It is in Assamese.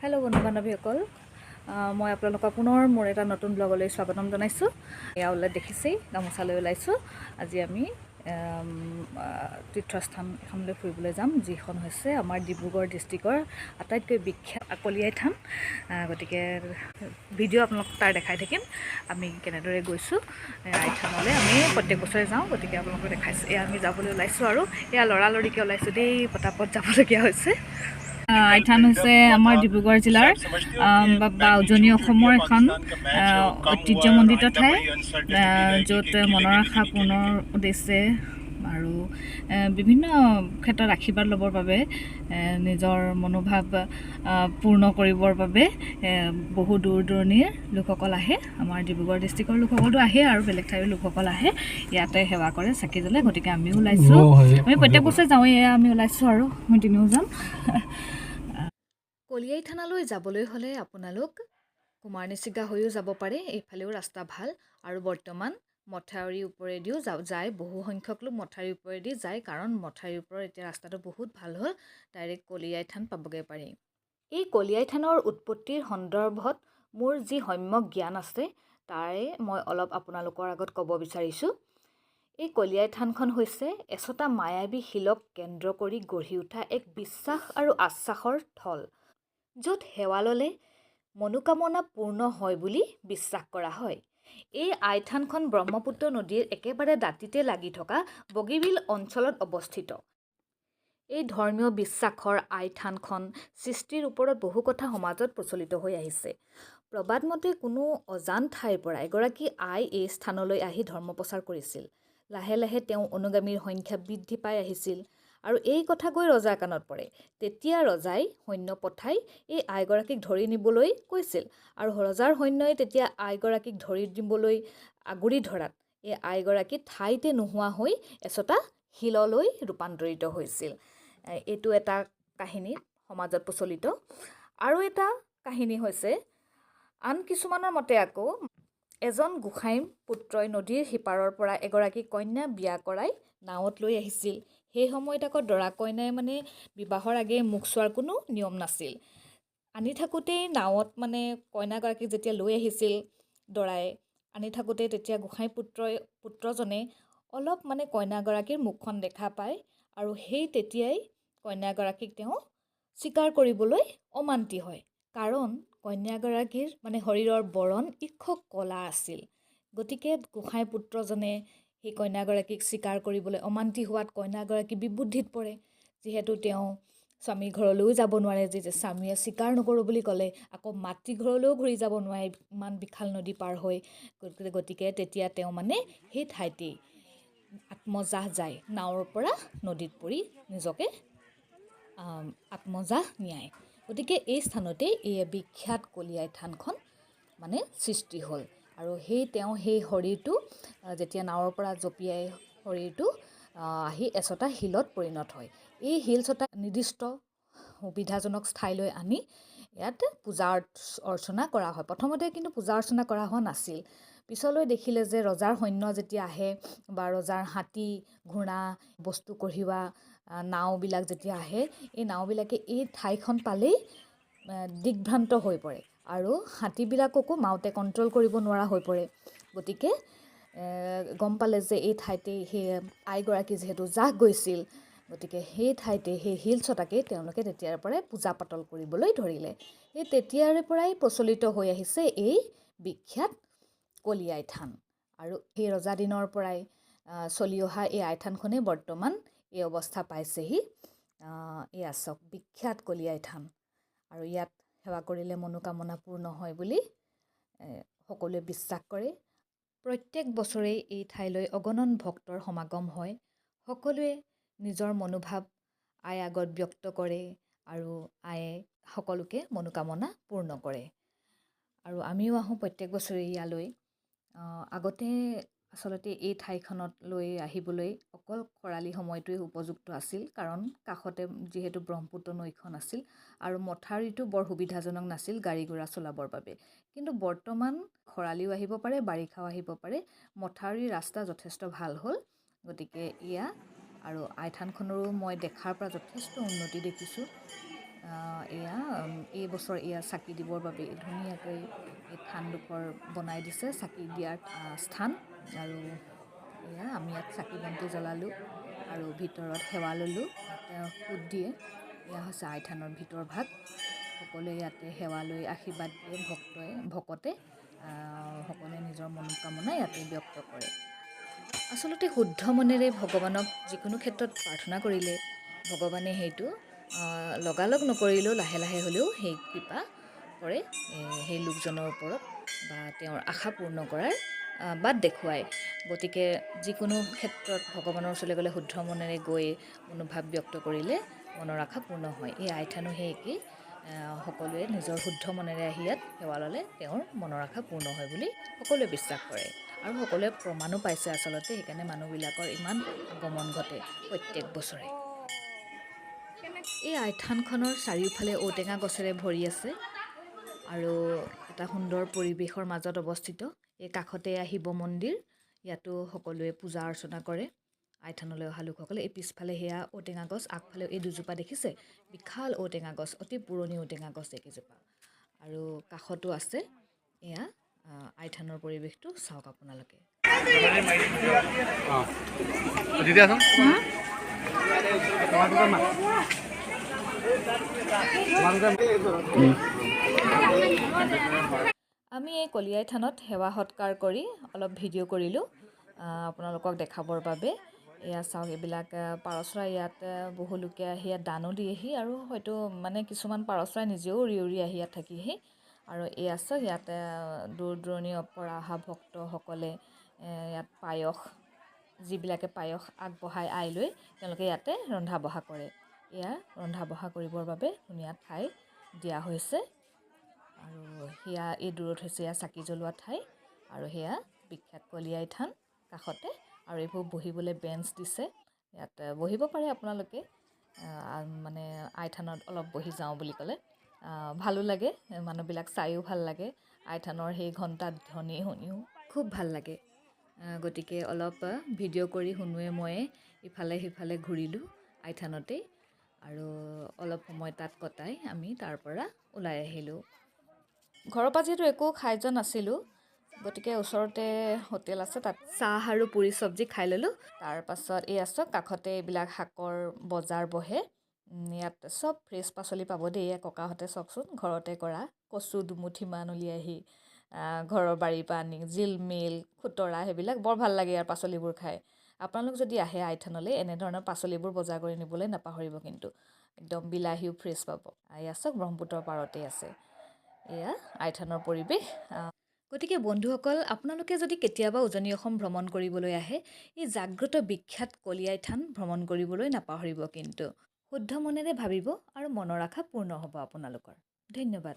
হেল্ল' বন্ধু বান্ধৱীসকল, মই আপোনালোকক পুনৰ মোৰ এটা নতুন ব্লগলৈ স্বাগতম জনাইছোঁ। এয়া ওলাই দেখিছেই গামোচালৈ ওলাইছোঁ। আজি আমি তীৰ্থস্থান এখনলৈ ফুৰিবলৈ যাম, যিখন হৈছে আমাৰ ডিব্ৰুগড় ডিষ্ট্ৰিক্টৰ আটাইতকৈ বিখ্যাত কলিয়াই থান। গতিকে ভিডিঅ' আপোনালোকক তাৰ দেখাই থাকিম আমি কেনেদৰে গৈছোঁ আইথানলৈ। আমি প্ৰত্যেক বছৰে যাওঁ, গতিকে আপোনালোকক দেখাইছোঁ। এয়া আমি যাবলৈ ওলাইছোঁ আৰু এয়া লৰালৰিকৈ ওলাইছোঁ দেই, পটাপট যাবলগীয়া হৈছে। আইথান হৈছে আমাৰ ডিব্ৰুগড় জিলাৰ বা উজনি অসমৰ এখন ঐতিহ্যমণ্ডিত ঠাই, য'ত মনৰ আশা পূৰ্ণৰ উদ্দেশ্যে আৰু বিভিন্ন ক্ষেত্ৰত আশীৰ্বাদ ল'বৰ বাবে, নিজৰ মনোভাৱ পূৰ্ণ কৰিবৰ বাবে বহু দূৰ দূৰণিৰ লোকসকল আহে। আমাৰ ডিব্ৰুগড় ডিষ্ট্ৰিক্টৰ লোকসকলতো আহে আৰু বেলেগ ঠাইৰ লোকসকল আহে, ইয়াতে সেৱা কৰে, চাকি জ্বলে। গতিকে আমিও ওলাইছোঁ, আমি প্ৰত্যেক বছৰে যাওঁ। এয়া আমি ওলাইছোঁ আৰু মই তিনিও যাম। কলিয়াই থানালৈ যাবলৈ হ'লে আপোনালোক কুমাৰনিচিগা হৈও যাব পাৰে, এইফালেও ৰাস্তা ভাল। আৰু বৰ্তমান মথাউৰিৰ ওপৰেদিও যায়, বহু সংখ্যক লোক মথাউৰিৰ ওপৰেদি যায়, কাৰণ মথাউৰিৰ ওপৰত এতিয়া ৰাস্তাটো বহুত ভাল হ'ল, ডাইৰেক্ট কলিয়াই থান পাবগৈ পাৰি। এই কলিয়াই থানৰ উৎপত্তিৰ সন্দৰ্ভত মোৰ যি সম্যক জ্ঞান আছে, তাৰে মই অলপ আপোনালোকৰ আগত ক'ব বিচাৰিছোঁ। এই কলিয়াই থানখন হৈছে এচটা মায়াবী শিলক কেন্দ্ৰ কৰি গঢ়ি উঠা এক বিশ্বাস আৰু আশ্বাসৰ থল, য'ত সেৱা ল'লে মনোকামনা পূৰ্ণ হয় বুলি বিশ্বাস কৰা হয়। এই আইথানখন ব্ৰহ্মপুত্ৰ নদীৰ একেবাৰে দাঁতিতে লাগি থকা বগীবিল অঞ্চলত অৱস্থিত। এই ধৰ্মীয় বিশ্বাসৰ আইথানখন সৃষ্টিৰ ওপৰত বহু কথা সমাজত প্ৰচলিত হৈ আহিছে। প্ৰবাদ মতে কোনো অজান ঠাইৰ পৰা এগৰাকী আই এই স্থানলৈ আহি ধৰ্ম প্ৰচাৰ কৰিছিল। লাহে লাহে তেওঁ অনুগামীৰ সংখ্যা বৃদ্ধি পাই আহিছিল আৰু এই কথা গৈ ৰজাৰ কাণত পৰে। তেতিয়া ৰজাই সৈন্য পঠাই এই আইগৰাকীক ধৰি নিবলৈ কৈছিল, আৰু ৰজাৰ সৈন্যই তেতিয়া আইগৰাকীক ধৰি নিবলৈ আগুৰি ধৰাত এই আইগৰাকী ঠাইতে নোহোৱা হৈ এচটা শিললৈ ৰূপান্তৰিত হৈছিল। এইটো এটা কাহিনী সমাজত প্ৰচলিত। আৰু এটা কাহিনী হৈছে, আন কিছুমানৰ মতে আকৌ এজন গোসাঁই পুত্ৰই নদীৰ সিপাৰৰ পৰা এগৰাকী কন্যা বিয়া কৰাই নাৱত লৈ আহিছিল। সেই সময়ত আকৌ দৰা কইনাই বিবাহৰ আগে মুখ চোৱাৰ কোনো নিয়ম নাছিল। আনি থাকোঁতেই নাৱত কইনাগৰাকীক যেতিয়া লৈ আহিছিল দৰাই, আনি থাকোঁতেই তেতিয়া গোসাঁই পুত্ৰজনে অলপ কইনাগৰাকীৰ মুখখন দেখা পায়, আৰু সেই তেতিয়াই কন্যাগৰাকীক তেওঁ স্বীকাৰ কৰিবলৈ অমান্তি হয়, কাৰণ কন্যাগৰাকীৰ শৰীৰৰ বৰণ ইক্ষক কলা আছিল। গতিকে গোসাঁই পুত্ৰজনে সেই কন্যাগৰাকীক স্বীকাৰ কৰিবলৈ অমান্তি হোৱাত কন্যাগৰাকী বিবুদ্ধিত পৰে। যিহেতু তেওঁ স্বামী ঘৰলৈও যাব নোৱাৰে, যে স্বামীয়ে স্বীকাৰ নকৰোঁ বুলি ক'লে, আকৌ মাতৃ ঘৰলৈও ঘূৰি যাব নোৱাৰে ইমান বিশাল নদী পাৰ হৈ। গতিকে তেতিয়া তেওঁ সেই ঠাইতেই আত্মজাহ যায়, নাৱৰ পৰা নদীত পৰি নিজকে আত্মজাহ নিয়ায়। গতিকে এই স্থানতে এই বিখ্যাত কলিয়াই থানখন সৃষ্টি হ'ল। আৰু তেওঁ সেই শৰীৰটো যেতিয়া নাৱৰ পৰা জঁপিয়াই শৰীৰটো আহি এচটা শিলত পৰিণত হয়। এই শিল চটা নিৰ্দিষ্ট সুবিধাজনক ঠাইলৈ আনি ইয়াত পূজা অৰ্চনা কৰা হয়। প্ৰথমতে কিন্তু পূজা অৰ্চনা কৰা হোৱা নাছিল। পিছলৈ দেখিলে যে ৰজাৰ সৈন্য যেতিয়া আহে, বা ৰজাৰ হাতী ঘোঁৰা বস্তু কঢ়িওৱা নাওবিলাক যেতিয়া আহে, এই নাওবিলাকে এই ঠাইখন পালেই দিগভ্ৰান্ত হৈ পৰে, আৰু হাতীবিলাককো মাউতে কণ্ট্ৰল কৰিব নোৱাৰা হৈ পৰে। গতিকে গম পালে যে এই ঠাইতেই সেই আইগৰাকী যিহেতু জাহ গৈছিল, গতিকে সেই ঠাইতে সেই শিল চটাকেই তেওঁলোকে তেতিয়াৰ পৰাই পূজা পাতল কৰিবলৈ ধৰিলে। সেই তেতিয়াৰে পৰাই প্ৰচলিত হৈ আহিছে এই বিখ্যাত কলিয়াই থান। আৰু সেই ৰজা দিনৰ পৰাই চলি অহা এই আইথানখনেই বৰ্তমান এই অৱস্থা পাইছেহি। এয়া চাওক, বিখ্যাত কলিয়াই থান। আৰু ইয়াত সেৱা কৰিলে মনোকামনা পূৰ্ণ হয় বুলি সকলোৱে বিশ্বাস কৰে। প্ৰত্যেক বছৰেই এই ঠাইলৈ অগণন ভক্তৰ সমাগম হয়। সকলোৱে নিজৰ মনোভাৱ আইৰ আগত ব্যক্ত কৰে, আৰু আয়ে সকলোকে মনোকামনা পূৰ্ণ কৰে। আৰু আমিও আহোঁ প্ৰত্যেক বছৰে ইয়ালৈ। আগতে আচলতে এই ঠাইখনত লৈ আহিবলৈ অকল খৰালি সময়টোৱে উপযুক্ত আছিল, কাৰণ কাষতে যিহেতু ব্ৰহ্মপুত্ৰ নৈখন আছিল, আৰু মথাউৰিটো বৰ সুবিধাজনক নাছিল গাড়ী ঘোঁৰা চলাবৰ বাবে। কিন্তু বৰ্তমান খৰালিও আহিব পাৰে, বাৰিষাও আহিব পাৰে, মথাউৰিৰ ৰাস্তা যথেষ্ট ভাল হ'ল। গতিকে এয়া আৰু আইথানখনৰো মই দেখাৰ পৰা যথেষ্ট উন্নতি দেখিছোঁ। এই বছৰ এয়া চাকি দিবৰ বাবে ধুনীয়াকৈ এই থানডোখৰ বনাই দিছে চাকি দিয়াৰ স্থান। আৰু আমি ইয়াত চাকি বন্তি জ্বলালোঁ আৰু ভিতৰত সেৱা ল'লোঁ। ইয়াতে সোধ দিয়ে, এয়া হৈছে আই থানৰ ভিতৰ ভাগ। সকলোৱে ইয়াতে সেৱা লৈ আশীৰ্বাদ দিয়ে। ভকতে সকলোৱে নিজৰ মনোকামনা ইয়াতে ব্যক্ত কৰে। আচলতে শুদ্ধ মনেৰে ভগৱানক যিকোনো ক্ষেত্ৰত প্ৰাৰ্থনা কৰিলে ভগৱানে সেইটো লগালগ নকৰিলেও লাহে লাহে হ'লেও সেই কৃপা কৰে সেই লোকজনৰ ওপৰত বা তেওঁৰ আশা পূৰ্ণ কৰাৰ বাট দেখুৱায়। গতিকে যিকোনো ক্ষেত্ৰত ভগৱানৰ ওচৰলৈ গ'লে শুদ্ধ মনেৰে গৈ মনোভাৱ ব্যক্ত কৰিলে মনৰ আশা পূৰ্ণ হয়। এই আই থানো সেই একেই। সকলোৱে নিজৰ শুদ্ধ মনেৰে আহি ইয়াত সেৱা ল'লে তেওঁৰ মনৰ আশা পূৰ্ণ হয় বুলি সকলোৱে বিশ্বাস কৰে আৰু সকলোৱে প্ৰমাণো পাইছে। আচলতে সেইকাৰণে মানুহবিলাকৰ ইমান আগমন ঘটে প্ৰত্যেক বছৰে। এই আই থানখনৰ চাৰিওফালে ঔটেঙা গছেৰে ভৰি আছে আৰু এটা সুন্দৰ পৰিৱেশৰ মাজত অৱস্থিত। এই কাষতে শিৱ মন্দিৰ, ইয়াতো সকলোৱে পূজা অৰ্চনা কৰে আই থানলৈ অহা লোকসকলে। এই পিছফালে সেয়া ঔটেঙা গছ, আগফালে এই দুজোপা দেখিছে বিশাল ঔটেঙা গছ, অতি পুৰণি ঔটেঙা গছ এইকেইজোপা। আৰু কাষতো আছে এয়া আই থানৰ পৰিৱেশটো চাওক আপোনালোকে। আমি এই কলিয়াই থানত সেৱা সৎকাৰ কৰি অলপ ভিডিঅ' কৰিলোঁ আপোনালোকক দেখাবৰ বাবে। এয়া চাওক, এইবিলাক পাৰ চৰাই ইয়াত বহু লোকে আহি ইয়াত দানো দিয়েহি আৰু হয়তো মানে কিছুমান পাৰ চৰাই নিজেও উৰি উৰি আহি ইয়াত থাকিহি। আৰু এয়া চাওক, ইয়াত দূৰ দূৰণিৰ পৰা অহা ভক্তসকলে ইয়াত পায়স, যিবিলাকে পায়স আগবঢ়াই আই লৈ তেওঁলোকে ইয়াতে ৰন্ধা বঢ়া কৰে। এয়া ৰন্ধা বঢ়া কৰিবৰ বাবে ধুনীয়া ঠাই দিয়া হৈছে। আৰু সেয়া এই দূৰত হৈছে এয়া চাকি জ্বলোৱা ঠাই আৰু সেয়া বিখ্যাত কলিয়াই থান কাষতে। আৰু এইবোৰ বহিবলৈ বেঞ্চ দিছে, ইয়াত বহিব পাৰে আপোনালোকে। মানে আই থানত অলপ বহি যাওঁ বুলি ক'লে ভালো লাগে, মানুহবিলাক চায়ো ভাল লাগে। আই থানৰ সেই ঘণ্টা ধ্বনি শুনিও খুব ভাল লাগে। গতিকে অলপ ভিডিঅ' কৰি শুনোৱে ময়ে ইফালে সিফালে ঘূৰিলোঁ আই থানতেই আৰু অলপ সময় তাত কটাই আমি তাৰ পৰা ওলাই আহিলোঁ। ঘৰৰ পৰা যিহেতু একো খাই যোৱা নাছিলোঁ, গতিকে ওচৰতে হোটেল আছে, তাত চাহ আৰু পুৰি চব্জি খাই ল'লোঁ। তাৰপাছত এই আছক কাষতে এইবিলাক শাকৰ বজাৰ বহে। ইয়াত চব ফ্ৰেছ পাচলি পাব দেই। ককাহঁতে চাওকচোন ঘৰতে কৰা কচু দুমুঠিমান উলিয়াইহি ঘৰৰ বাৰীৰ পৰা আনি, জিলমিল, খুতৰা, সেইবিলাক বৰ ভাল লাগে ইয়াৰ পাচলিবোৰ খাই। আপোনালোক যদি আহে আই থানলৈ এনেধৰণৰ পাচলিবোৰ বজাৰ কৰি নিবলৈ নাপাহৰিব কিন্তু। একদম বিলাহীও ফ্ৰেছ পাব। এয়া চাওক ব্ৰহ্মপুত্ৰৰ পাৰতেই আছে এয়া আই থানৰ পৰিৱেশ। গতিকে বন্ধুসকল, আপোনালোকে যদি কেতিয়াবা উজনি অসম ভ্ৰমণ কৰিবলৈ আহে এই জাগ্ৰত বিখ্যাত কলিয়াই থান ভ্ৰমণ কৰিবলৈ নাপাহৰিব কিন্তু। শুদ্ধ মনেৰে ভাবিব আৰু মনৰ আশা পূৰ্ণ হ'ব আপোনালোকৰ। ধন্যবাদ।